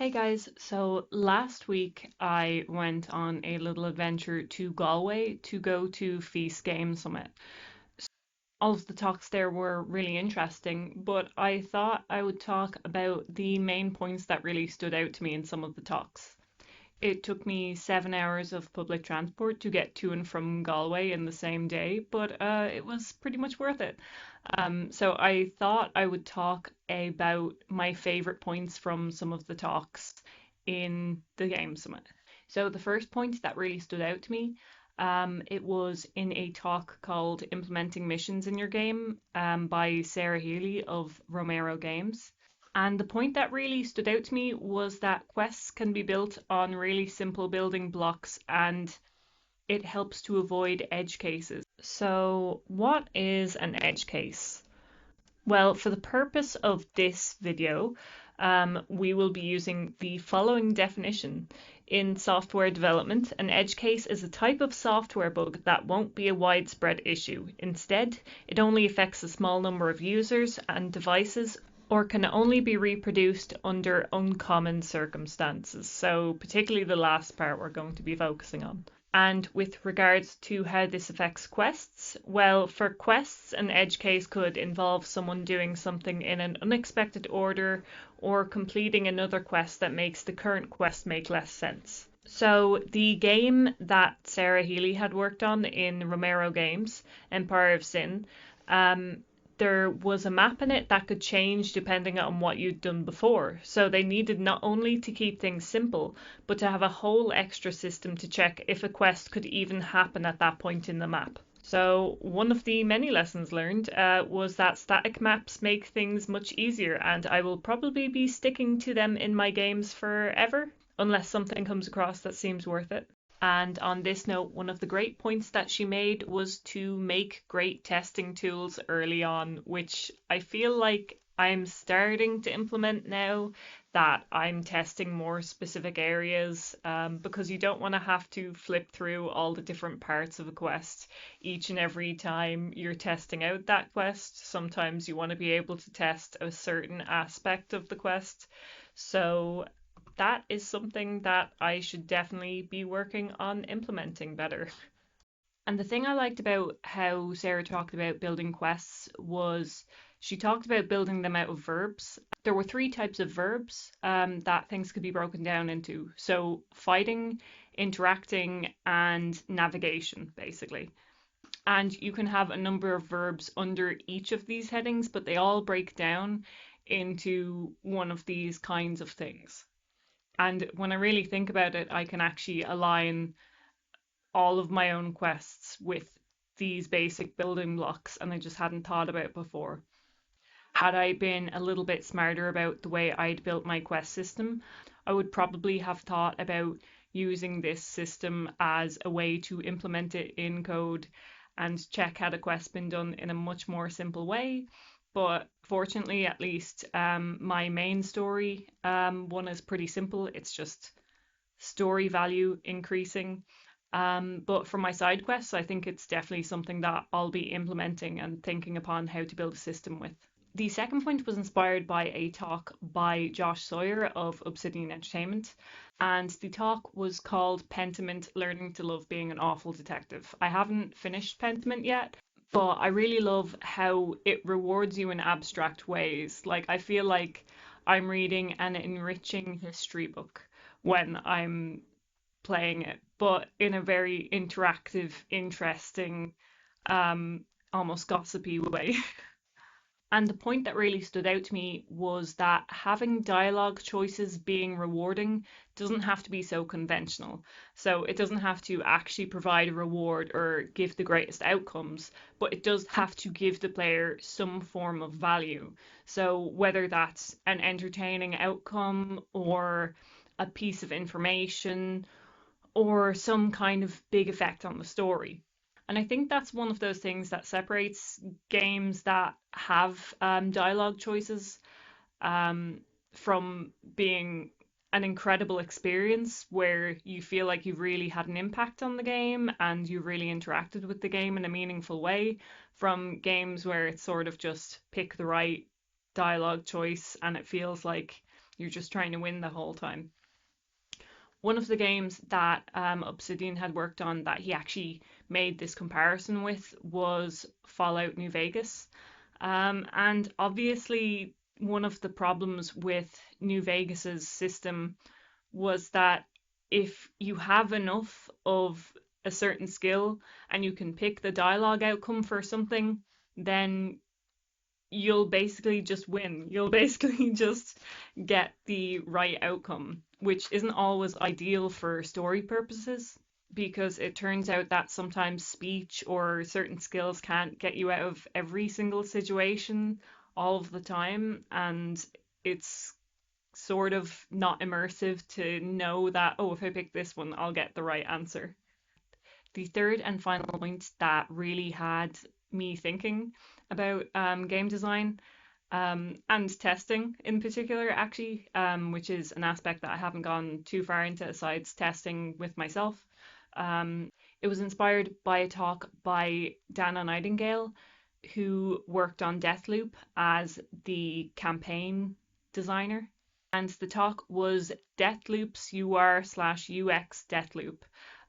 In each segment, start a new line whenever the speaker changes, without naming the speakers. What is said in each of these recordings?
Hey guys, so last week I went on a little adventure to Galway to go to Feast Game Summit. All of the talks there were really interesting, but I thought I would talk about the main points that really stood out to me in some of the talks. It took me 7 hours of public transport to get to and from Galway in the same day, but it was pretty much worth it. So I thought I would talk about my favorite points from some of the talks in the Game Summit. So the first point that really stood out to me, it was in a talk called Implementing Missions in Your Game by Sarah Healy of Romero Games. And the point that really stood out to me was that quests can be built on really simple building blocks and it helps to avoid edge cases. So, what is an edge case? Well, for the purpose of this video, we will be using the following definition. In software development, an edge case is a type of software bug that won't be a widespread issue. Instead, it only affects a small number of users and devices or can only be reproduced under uncommon circumstances. So, particularly the last part we're going to be focusing on. And with regards to how this affects quests, well, for quests, an edge case could involve someone doing something in an unexpected order or completing another quest that makes the current quest make less sense. So the game that Sarah Healy had worked on in Romero Games, Empire of Sin, there was a map in it that could change depending on what you'd done before. So they needed not only to keep things simple, but to have a whole extra system to check if a quest could even happen at that point in the map. So one of the many lessons learned was that static maps make things much easier, and I will probably be sticking to them in my games forever, unless something comes across that seems worth it. And on this note, one of the great points that she made was to make great testing tools early on, which I feel like I'm starting to implement now that I'm testing more specific areas because you don't want to have to flip through all the different parts of a quest each and every time you're testing out that quest. Sometimes you want to be able to test a certain aspect of the quest. So that is something that I should definitely be working on implementing better. And the thing I liked about how Sarah talked about building quests was she talked about building them out of verbs. There were three types of verbs that things could be broken down into. So fighting, interacting, and navigation, basically. And you can have a number of verbs under each of these headings, but they all break down into one of these kinds of things. And when I really think about it, I can actually align all of my own quests with these basic building blocks, and I just hadn't thought about it before. Had I been a little bit smarter about the way I'd built my quest system, I would probably have thought about using this system as a way to implement it in code and check had a quest been done in a much more simple way. But fortunately, at least my main story one is pretty simple. It's just story value increasing. But for my side quests, I think it's definitely something that I'll be implementing and thinking upon how to build a system with. The second point was inspired by a talk by Josh Sawyer of Obsidian Entertainment, and the talk was called Pentiment Learning to Love Being an Awful Detective. I haven't finished Pentiment yet, but I really love how it rewards you in abstract ways. Like, I feel like I'm reading an enriching history book when I'm playing it, but in a very interactive, interesting, almost gossipy way. And the point that really stood out to me was that having dialogue choices being rewarding doesn't have to be so conventional. So it doesn't have to actually provide a reward or give the greatest outcomes, but it does have to give the player some form of value. So whether that's an entertaining outcome or a piece of information or some kind of big effect on the story. And I think that's one of those things that separates games that have dialogue choices um, from being an incredible experience where you feel like you've really had an impact on the game and you really interacted with the game in a meaningful way, from games where it's sort of just pick the right dialogue choice and it feels like You're just trying to win the whole time. One of the games that Obsidian had worked on that he actually made this comparison with was Fallout New Vegas. And obviously, one of the problems with New Vegas's system was that if you have enough of a certain skill and you can pick the dialogue outcome for something, then you'll basically just win. You'll basically just get the right outcome, which isn't always ideal for story purposes because it turns out that sometimes speech or certain skills can't get you out of every single situation all of the time. And it's sort of not immersive to know that, oh, if I pick this one, I'll get the right answer. The third and final point that really had me thinking about game design and testing in particular, actually, which is an aspect that I haven't gone too far into besides testing with myself. It was inspired by a talk by Dana Nightingale, who worked on Deathloop as the campaign designer. And the talk was Deathloop's UR/UX Deathloop.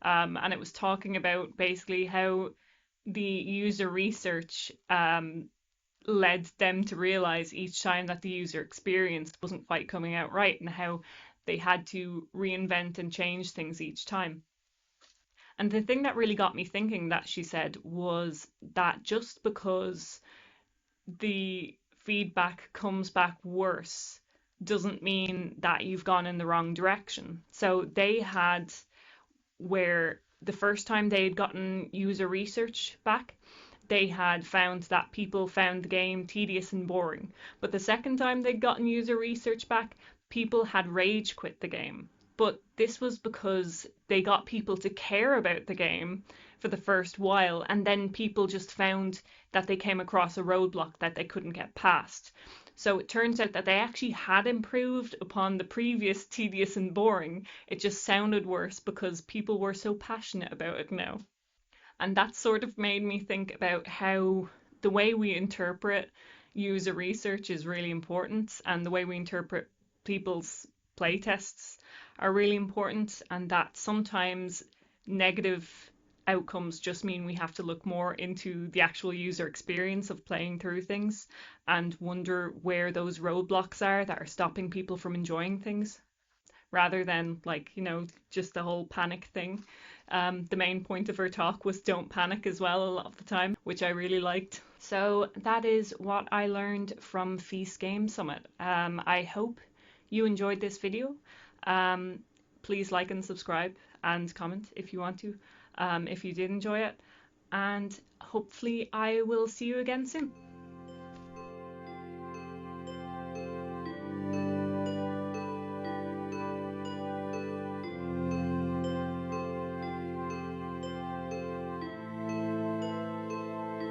And it was talking about basically how the user research led them to realize each time that the user experience wasn't quite coming out right and how they had to reinvent and change things each time. And the thing that really got me thinking that she said was that just because the feedback comes back worse doesn't mean that you've gone in the wrong direction. So they had where the first time they had gotten user research back, they had found that people found the game tedious and boring. But the second time they'd gotten user research back, people had rage quit the game. But this was because they got people to care about the game for the first while, and then people just found that they came across a roadblock that they couldn't get past. So it turns out that they actually had improved upon the previous tedious and boring. It just sounded worse because people were so passionate about it now. And that sort of made me think about how the way we interpret user research is really important, and the way we interpret people's playtests are really important, and that sometimes negative outcomes just mean we have to look more into the actual user experience of playing through things and wonder where those roadblocks are that are stopping people from enjoying things rather than like, just the whole panic thing. The main point of her talk was don't panic as well a lot of the time, which I really liked. So that is what I learned from Feast Game Summit. I hope you enjoyed this video. Um, Please like and subscribe and comment if you want to, if you did enjoy it. And hopefully I will see you again soon.